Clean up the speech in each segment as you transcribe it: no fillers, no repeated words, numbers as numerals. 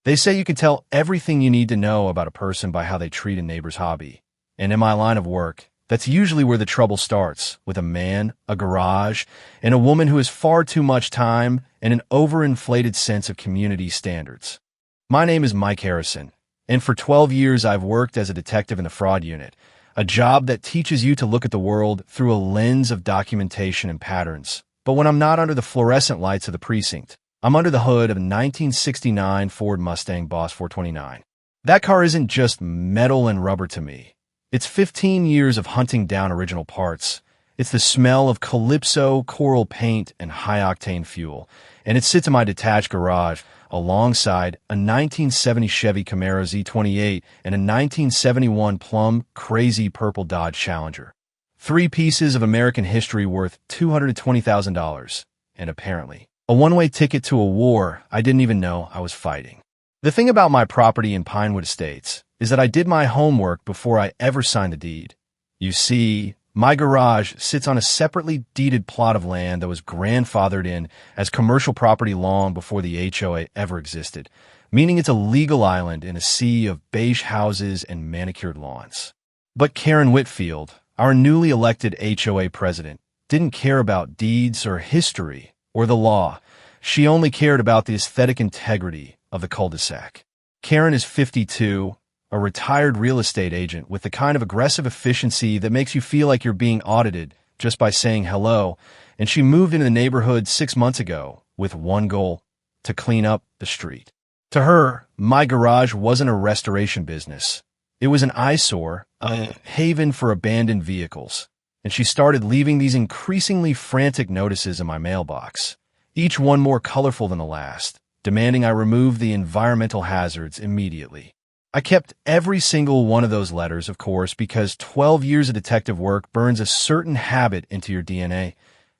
They say you can tell everything you need to know about a person by how they treat a neighbor's hobby. And in my line of work, that's usually where the trouble starts, with a man, a garage, and a woman who has far too much time and an overinflated sense of community standards. My name is Mike Harrison, and for 12 years I've worked as a detective in the fraud unit, a job that teaches you to look at the world through a lens of documentation and patterns. But when I'm not under the fluorescent lights of the precinct, I'm under the hood of a 1969 Ford Mustang Boss 429. That car isn't just metal and rubber to me. It's 15 years of hunting down original parts. It's the smell of Calypso, coral paint, and high-octane fuel. And it sits in my detached garage alongside a 1970 Chevy Camaro Z28 and a 1971 plum crazy purple Dodge Challenger. 3 pieces of American history worth $220,000. And apparently, a one-way ticket to a war I didn't even know I was fighting. The thing about my property in Pinewood Estates is that I did my homework before I ever signed the deed. You see, my garage sits on a separately deeded plot of land that was grandfathered in as commercial property long before the HOA ever existed, meaning it's a legal island in a sea of beige houses and manicured lawns. But Karen Whitfield, our newly elected HOA president, didn't care about deeds or history or the law. She only cared about the aesthetic integrity of the cul-de-sac. Karen is 52, a retired real estate agent with the kind of aggressive efficiency that makes you feel like you're being audited just by saying hello, and she moved into the neighborhood 6 months ago with one goal: to clean up the street. To her, my garage wasn't a restoration business. It was an eyesore, a haven for abandoned vehicles, and she started leaving these increasingly frantic notices in my mailbox, each one more colorful than the last, demanding I remove the environmental hazards immediately. I kept every single one of those letters, of course, because 12 years of detective work burns a certain habit into your DNA.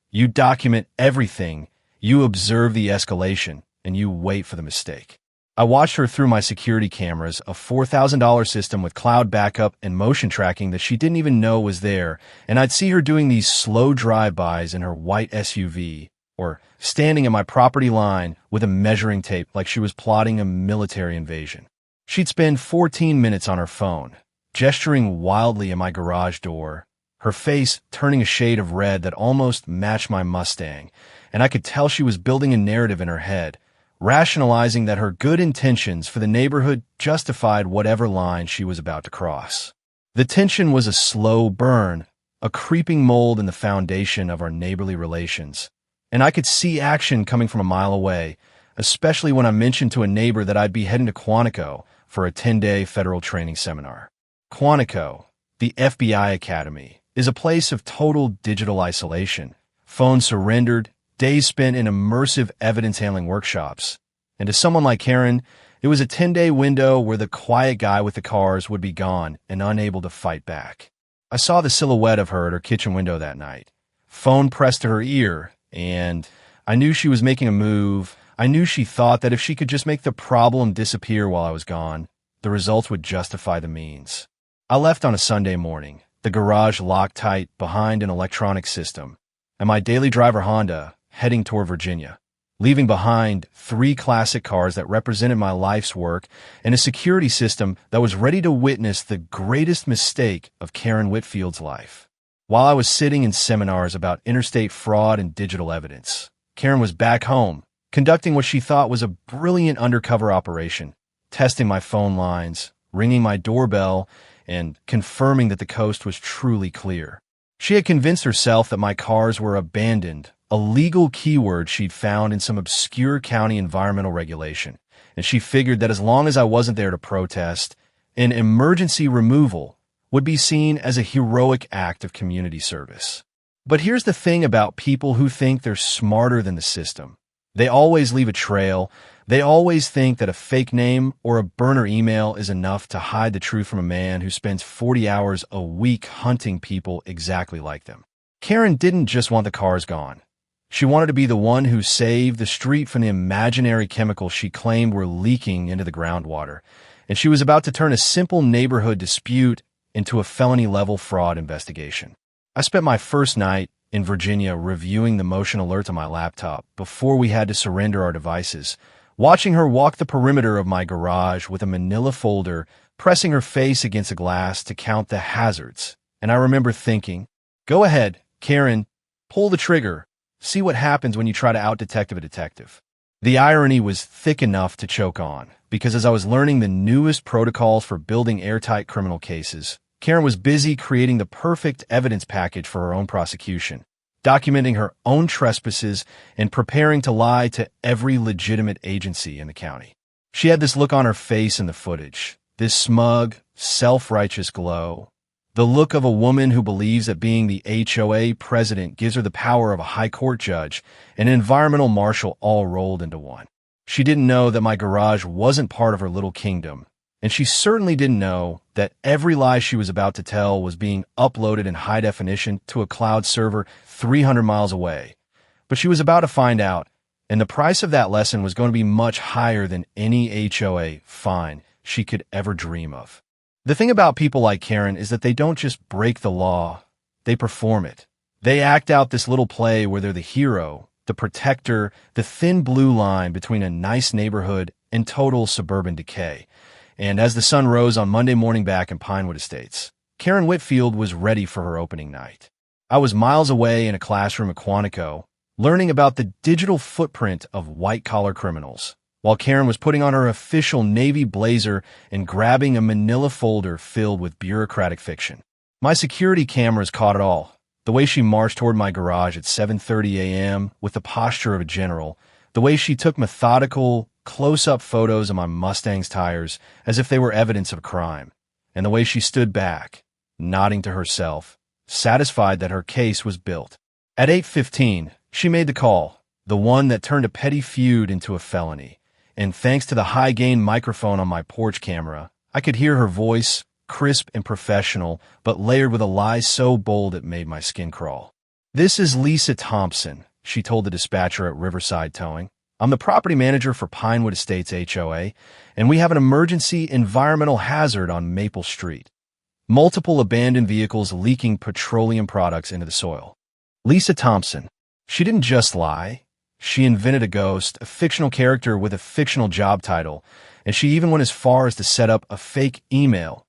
You document everything, you observe the escalation, and you wait for the mistake. I watched her through my security cameras, a $4,000 system with cloud backup and motion tracking that she didn't even know was there, and I'd see her doing these slow drive-bys in her white SUV, or standing at my property line with a measuring tape like she was plotting a military invasion. She'd spend 14 minutes on her phone, gesturing wildly at my garage door, her face turning a shade of red that almost matched my Mustang, and I could tell she was building a narrative in her head, rationalizing that her good intentions for the neighborhood justified whatever line she was about to cross. The tension was a slow burn, a creeping mold in the foundation of our neighborly relations, and I could see action coming from a mile away, especially when I mentioned to a neighbor that I'd be heading to Quantico for a 10-day federal training seminar. Quantico, the FBI Academy, is a place of total digital isolation, phones surrendered, days spent in immersive evidence-handling workshops. And to someone like Karen, it was a 10-day window where the quiet guy with the cars would be gone and unable to fight back. I saw the silhouette of her at her kitchen window that night, phone pressed to her ear, and I knew she was making a move. I knew she thought that if she could just make the problem disappear while I was gone, the results would justify the means. I left on a Sunday morning, the garage locked tight behind an electronic system, and my daily driver Honda heading toward Virginia, leaving behind 3 classic cars that represented my life's work and a security system that was ready to witness the greatest mistake of Karen Whitfield's life. While I was sitting in seminars about interstate fraud and digital evidence, Karen was back home, conducting what she thought was a brilliant undercover operation, testing my phone lines, ringing my doorbell, and confirming that the coast was truly clear. She had convinced herself that my cars were abandoned, a legal keyword she'd found in some obscure county environmental regulation, and she figured that as long as I wasn't there to protest, an emergency removal would be seen as a heroic act of community service. But here's the thing about people who think they're smarter than the system. They always leave a trail. They always think that a fake name or a burner email is enough to hide the truth from a man who spends 40 hours a week hunting people exactly like them. Karen didn't just want the cars gone. She wanted to be the one who saved the street from the imaginary chemicals she claimed were leaking into the groundwater, and she was about to turn a simple neighborhood dispute into a felony-level fraud investigation. I spent my first night in Virginia reviewing the motion alerts on my laptop before we had to surrender our devices, watching her walk the perimeter of my garage with a manila folder, pressing her face against a glass to count the hazards. And I remember thinking, go ahead, Karen, pull the trigger. See what happens when you try to out-detective a detective. The irony was thick enough to choke on, because as I was learning the newest protocols for building airtight criminal cases, Karen was busy creating the perfect evidence package for her own prosecution, documenting her own trespasses and preparing to lie to every legitimate agency in the county. She had this look on her face in the footage, this smug, self-righteous glow, the look of a woman who believes that being the HOA president gives her the power of a high court judge and an environmental marshal all rolled into one. She didn't know that my garage wasn't part of her little kingdom, and she certainly didn't know that every lie she was about to tell was being uploaded in high definition to a cloud server 300 miles away. But she was about to find out, and the price of that lesson was going to be much higher than any HOA fine she could ever dream of. The thing about people like Karen is that they don't just break the law, they perform it. They act out this little play where they're the hero, the protector, the thin blue line between a nice neighborhood and total suburban decay. And as the sun rose on Monday morning back in Pinewood Estates, Karen Whitfield was ready for her opening night. I was miles away in a classroom at Quantico, learning about the digital footprint of white-collar criminals, while Karen was putting on her official navy blazer and grabbing a manila folder filled with bureaucratic fiction. My security cameras caught it all. The way she marched toward my garage at 7:30 a.m. with the posture of a general, the way she took methodical, close-up photos of my Mustang's tires as if they were evidence of a crime, and the way she stood back, nodding to herself, satisfied that her case was built. At 8:15, she made the call, the one that turned a petty feud into a felony. And thanks to the high-gain microphone on my porch camera, I could hear her voice, crisp and professional, but layered with a lie so bold it made my skin crawl. "This is Lisa Thompson," she told the dispatcher at Riverside Towing. "I'm the property manager for Pinewood Estates HOA, and we have an emergency environmental hazard on Maple Street. Multiple abandoned vehicles leaking petroleum products into the soil." Lisa Thompson. She didn't just lie. She invented a ghost, a fictional character with a fictional job title, and she even went as far as to set up a fake email,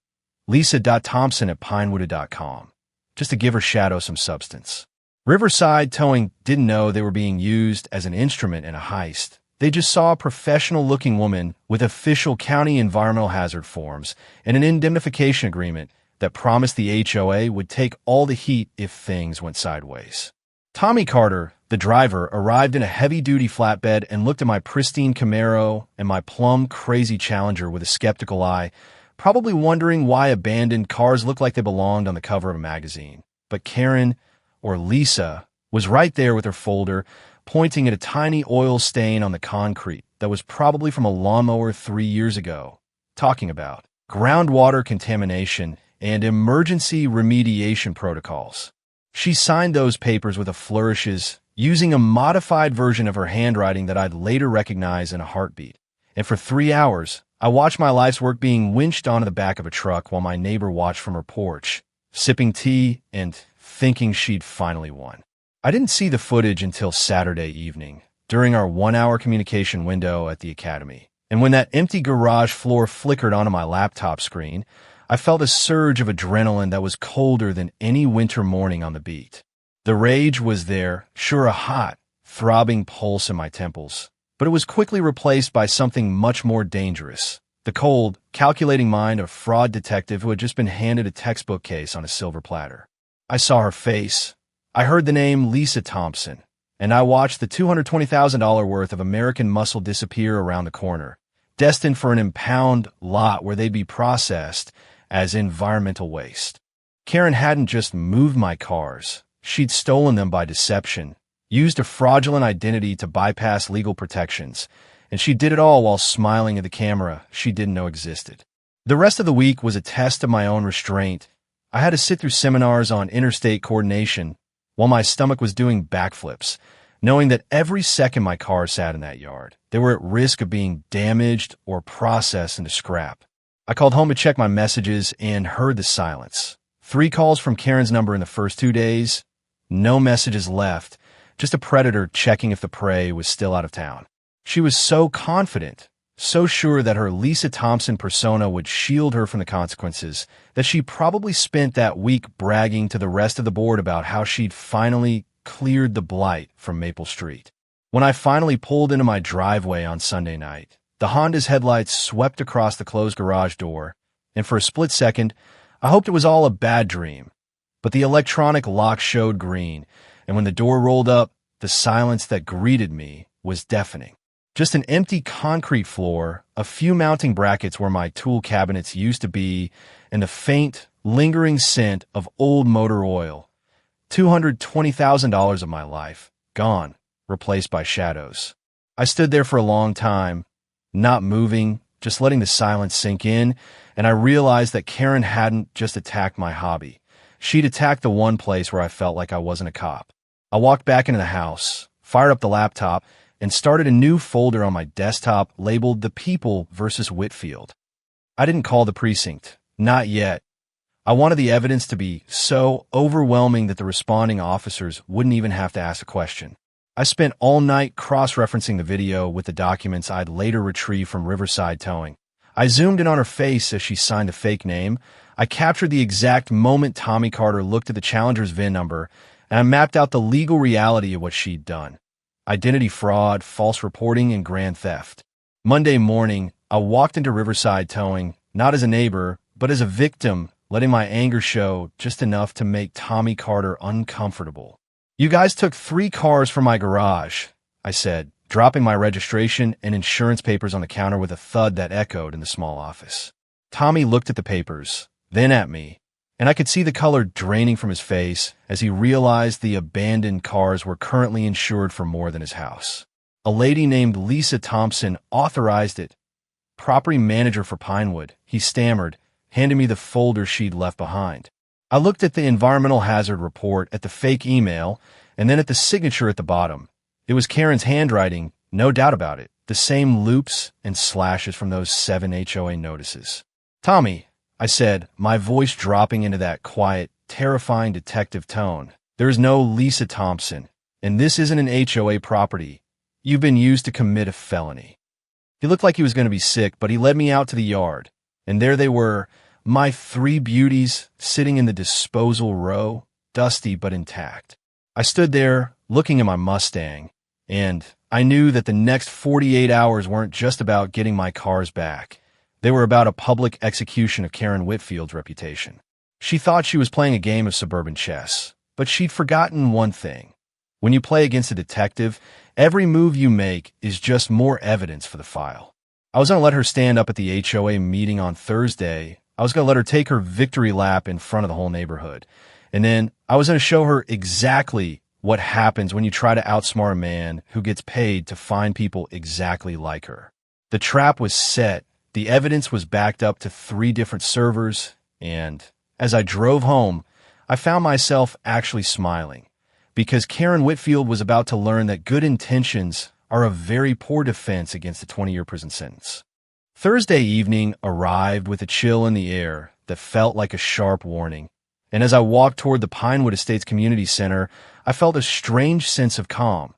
lisa.thompson@pinewood.com, just to give her shadow some substance. Riverside Towing didn't know they were being used as an instrument in a heist. They just saw a professional-looking woman with official county environmental hazard forms and an indemnification agreement that promised the HOA would take all the heat if things went sideways. Tommy Carter, the driver, arrived in a heavy-duty flatbed and looked at my pristine Camaro and my plum-crazy Challenger with a skeptical eye, probably wondering why abandoned cars looked like they belonged on the cover of a magazine. But Karen, or Lisa, was right there with her folder, pointing at a tiny oil stain on the concrete that was probably from a lawnmower 3 years ago, talking about groundwater contamination and emergency remediation protocols. She signed those papers with a flourishes, using a modified version of her handwriting that I'd later recognize in a heartbeat. And for 3 hours, I watched my life's work being winched onto the back of a truck while my neighbor watched from her porch, sipping tea and thinking she'd finally won. I didn't see the footage until Saturday evening, during our 1-hour communication window at the academy. And when that empty garage floor flickered onto my laptop screen, I felt a surge of adrenaline that was colder than any winter morning on the beat. The rage was there, sure, a hot, throbbing pulse in my temples, but it was quickly replaced by something much more dangerous. The cold, calculating mind of a fraud detective who had just been handed a textbook case on a silver platter. I saw her face. I heard the name Lisa Thompson, and I watched the $220,000 worth of American muscle disappear around the corner, destined for an impound lot where they'd be processed as environmental waste. Karen hadn't just moved my cars. She'd stolen them by deception, used a fraudulent identity to bypass legal protections, and she did it all while smiling at the camera she didn't know existed. The rest of the week was a test of my own restraint. I had to sit through seminars on interstate coordination while my stomach was doing backflips, knowing that every second my car sat in that yard, they were at risk of being damaged or processed into scrap. I called home to check my messages and heard the silence. 3 calls from Karen's number in the first 2 days, no messages left, just a predator checking if the prey was still out of town. She was so confident, so sure that her Lisa Thompson persona would shield her from the consequences, that she probably spent that week bragging to the rest of the board about how she'd finally cleared the blight from Maple Street. When I finally pulled into my driveway on Sunday night, the Honda's headlights swept across the closed garage door, and for a split second, I hoped it was all a bad dream. But the electronic lock showed green, and when the door rolled up, the silence that greeted me was deafening. Just an empty concrete floor, a few mounting brackets where my tool cabinets used to be, and the faint, lingering scent of old motor oil. $220,000 of my life, gone, replaced by shadows. I stood there for a long time, not moving, just letting the silence sink in, and I realized that Karen hadn't just attacked my hobby. She'd attacked the one place where I felt like I wasn't a cop. I walked back into the house, fired up the laptop, and started a new folder on my desktop labeled The People versus Whitfield. I didn't call the precinct. Not yet. I wanted the evidence to be so overwhelming that the responding officers wouldn't even have to ask a question. I spent all night cross-referencing the video with the documents I'd later retrieved from Riverside Towing. I zoomed in on her face as she signed a fake name. I captured the exact moment Tommy Carter looked at the Challenger's VIN number, and I mapped out the legal reality of what she'd done. Identity fraud, false reporting, and grand theft. Monday morning, I walked into Riverside Towing, not as a neighbor, but as a victim, letting my anger show just enough to make Tommy Carter uncomfortable. "You guys took 3 cars from my garage," I said, dropping my registration and insurance papers on the counter with a thud that echoed in the small office. Tommy looked at the papers, then at me, and I could see the color draining from his face as he realized the abandoned cars were currently insured for more than his house. A lady named Lisa Thompson authorized it. Property manager for Pinewood, he stammered, handing me the folder she'd left behind. I looked at the environmental hazard report, at the fake email, and then at the signature at the bottom. It was Karen's handwriting, no doubt about it, the same loops and slashes from those 7 HOA notices. "Tommy," I said, my voice dropping into that quiet, terrifying detective tone, "there is no Lisa Thompson, and this isn't an HOA property. You've been used to commit a felony." He looked like he was going to be sick, but he led me out to the yard, and there they were, my 3 beauties sitting in the disposal row, dusty but intact. I stood there, looking at my Mustang, and I knew that the next 48 hours weren't just about getting my cars back. They were about a public execution of Karen Whitfield's reputation. She thought she was playing a game of suburban chess, but she'd forgotten one thing. When you play against a detective, every move you make is just more evidence for the file. I was going to let her stand up at the HOA meeting on Thursday. I was going to let her take her victory lap in front of the whole neighborhood. And then I was going to show her exactly what happens when you try to outsmart a man who gets paid to find people exactly like her. The trap was set. The evidence was backed up to 3 different servers, and as I drove home, I found myself actually smiling, because Karen Whitfield was about to learn that good intentions are a very poor defense against a 20-year prison sentence. Thursday evening arrived with a chill in the air that felt like a sharp warning, and as I walked toward the Pinewood Estates Community Center, I felt a strange sense of calm,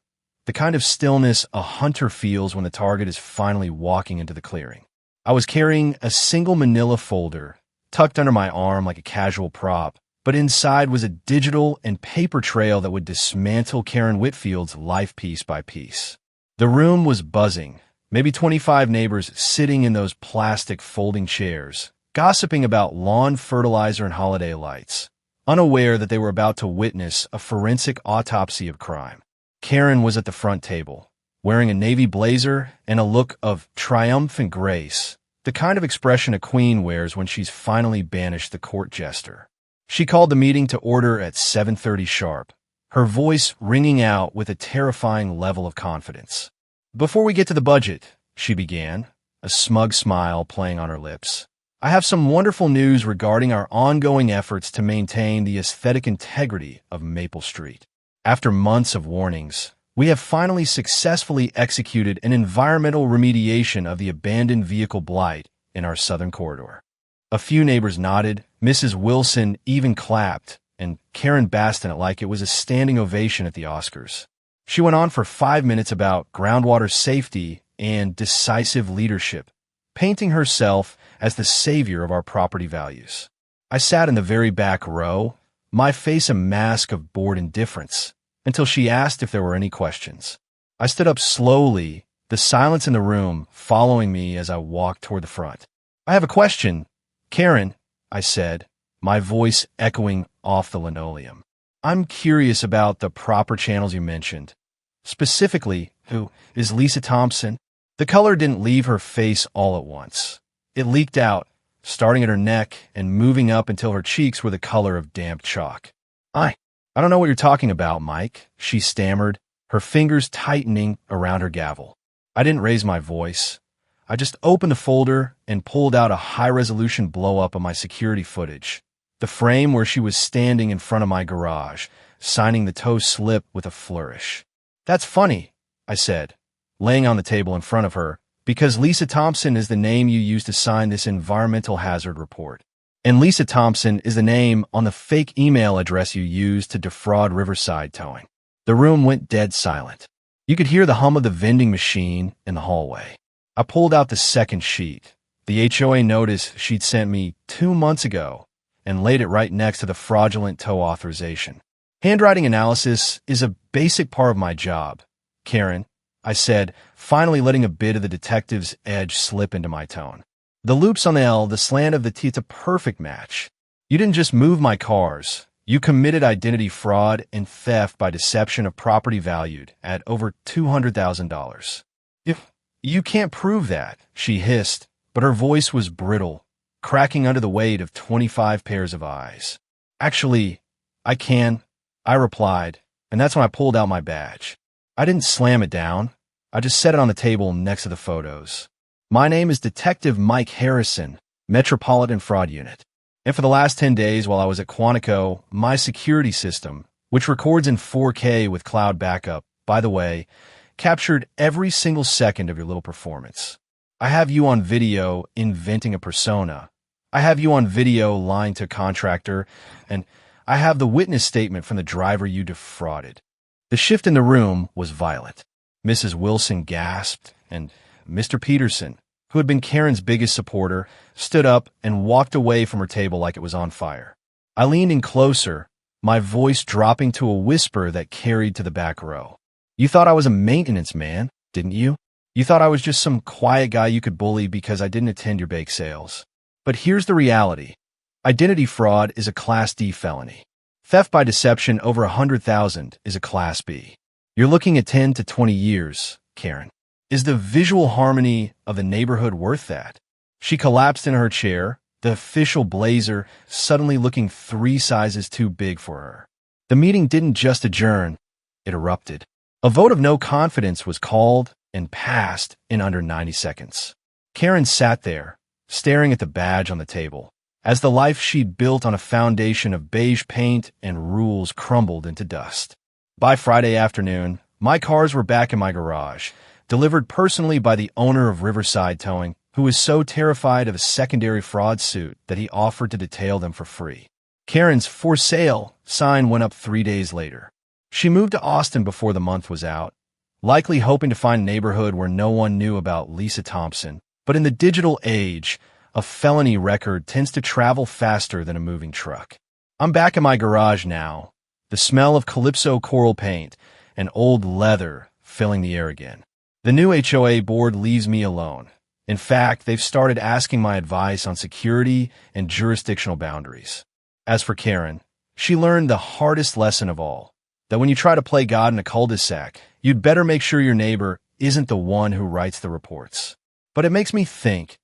the kind of stillness a hunter feels when the target is finally walking into the clearing. I was carrying a single manila folder, tucked under my arm like a casual prop, but inside was a digital and paper trail that would dismantle Karen Whitfield's life piece by piece. The room was buzzing, maybe 25 neighbors sitting in those plastic folding chairs, gossiping about lawn fertilizer and holiday lights, unaware that they were about to witness a forensic autopsy of crime. Karen was at the front table, wearing a navy blazer and a look of triumphant grace, the kind of expression a queen wears when she's finally banished the court jester. She called the meeting to order at 7:30 sharp, her voice ringing out with a terrifying level of confidence. "Before we get to the budget," she began, a smug smile playing on her lips, "I have some wonderful news regarding our ongoing efforts to maintain the aesthetic integrity of Maple Street. After months of warnings, we have finally successfully executed an environmental remediation of the abandoned vehicle blight in our southern corridor." A few neighbors nodded, Mrs. Wilson even clapped, and Karen basked in it like it was a standing ovation at the Oscars. She went on for 5 minutes about groundwater safety and decisive leadership, painting herself as the savior of our property values. I sat in the very back row, my face a mask of bored indifference, until she asked if there were any questions. I stood up slowly, the silence in the room following me as I walked toward the front. "I have a question, Karen," I said, my voice echoing off the linoleum. "I'm curious about the proper channels you mentioned. Specifically, who is Lisa Thompson?" The color didn't leave her face all at once. It leaked out, starting at her neck and moving up until her cheeks were the color of damp chalk. I don't know what you're talking about, Mike," she stammered, her fingers tightening around her gavel. I didn't raise my voice. I just opened the folder and pulled out a high-resolution blow-up of my security footage, the frame where she was standing in front of my garage, signing the tow slip with a flourish. "That's funny," I said, laying on the table in front of her, "because Lisa Thompson is the name you used to sign this environmental hazard report. And Lisa Thompson is the name on the fake email address you used to defraud Riverside Towing." The room went dead silent. You could hear the hum of the vending machine in the hallway. I pulled out the second sheet, the HOA notice she'd sent me 2 months ago, and laid it right next to the fraudulent tow authorization. "Handwriting analysis is a basic part of my job, Karen," I said, finally letting a bit of the detective's edge slip into my tone. "The loops on the L, the slant of the T, it's a perfect match. You didn't just move my cars. You committed identity fraud and theft by deception of property valued at over $200,000. If you can't prove that," she hissed, but her voice was brittle, cracking under the weight of 25 pairs of eyes. "Actually, I can," I replied, and that's when I pulled out my badge. I didn't slam it down. I just set it on the table next to the photos. "My name is Detective Mike Harrison, Metropolitan Fraud Unit. And for the last 10 days while I was at Quantico, my security system, which records in 4K with cloud backup, by the way, captured every single second of your little performance. I have you on video inventing a persona. I have you on video lying to a contractor, and I have the witness statement from the driver you defrauded." The shift in the room was violent. Mrs. Wilson gasped, and Mr. Peterson, who had been Karen's biggest supporter, stood up and walked away from her table like it was on fire. I leaned in closer, my voice dropping to a whisper that carried to the back row. "You thought I was a maintenance man, didn't you? You thought I was just some quiet guy you could bully because I didn't attend your bake sales. But here's the reality. Identity fraud is a Class D felony. Theft by deception over $100,000 is a Class B. You're looking at 10 to 20 years, Karen. Is the visual harmony of the neighborhood worth that?" She collapsed in her chair, the official blazer suddenly looking 3 sizes too big for her. The meeting didn't just adjourn, it erupted. A vote of no confidence was called and passed in under 90 seconds. Karen sat there, staring at the badge on the table, as the life she'd built on a foundation of beige paint and rules crumbled into dust. By Friday afternoon, my cars were back in my garage, delivered personally by the owner of Riverside Towing, who was so terrified of a secondary fraud suit that he offered to detail them for free. Karen's "for sale" sign went up 3 days later. She moved to Austin before the month was out, likely hoping to find a neighborhood where no one knew about Lisa Thompson. But in the digital age, a felony record tends to travel faster than a moving truck. I'm back in my garage now, the smell of Calypso coral paint and old leather filling the air again. The new HOA board leaves me alone. In fact, they've started asking my advice on security and jurisdictional boundaries. As for Karen, she learned the hardest lesson of all, that when you try to play God in a cul-de-sac, you'd better make sure your neighbor isn't the one who writes the reports. But it makes me think,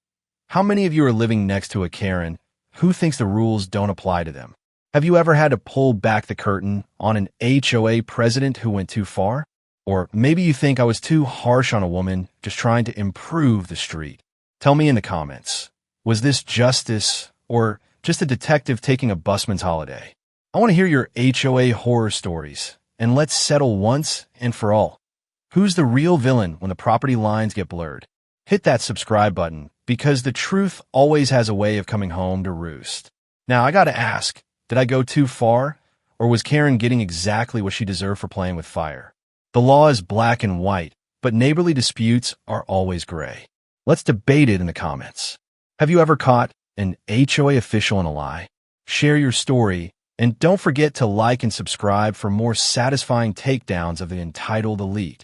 how many of you are living next to a Karen who thinks the rules don't apply to them? Have you ever had to pull back the curtain on an HOA president who went too far? Or maybe you think I was too harsh on a woman just trying to improve the street. Tell me in the comments. Was this justice or just a detective taking a busman's holiday? I want to hear your HOA horror stories, and let's settle once and for all. Who's the real villain when the property lines get blurred? Hit that subscribe button, because the truth always has a way of coming home to roost. Now, I gotta ask, did I go too far? Or was Karen getting exactly what she deserved for playing with fire? The law is black and white, but neighborly disputes are always gray. Let's debate it in the comments. Have you ever caught an HOA official in a lie? Share your story, and don't forget to like and subscribe for more satisfying takedowns of the entitled elite.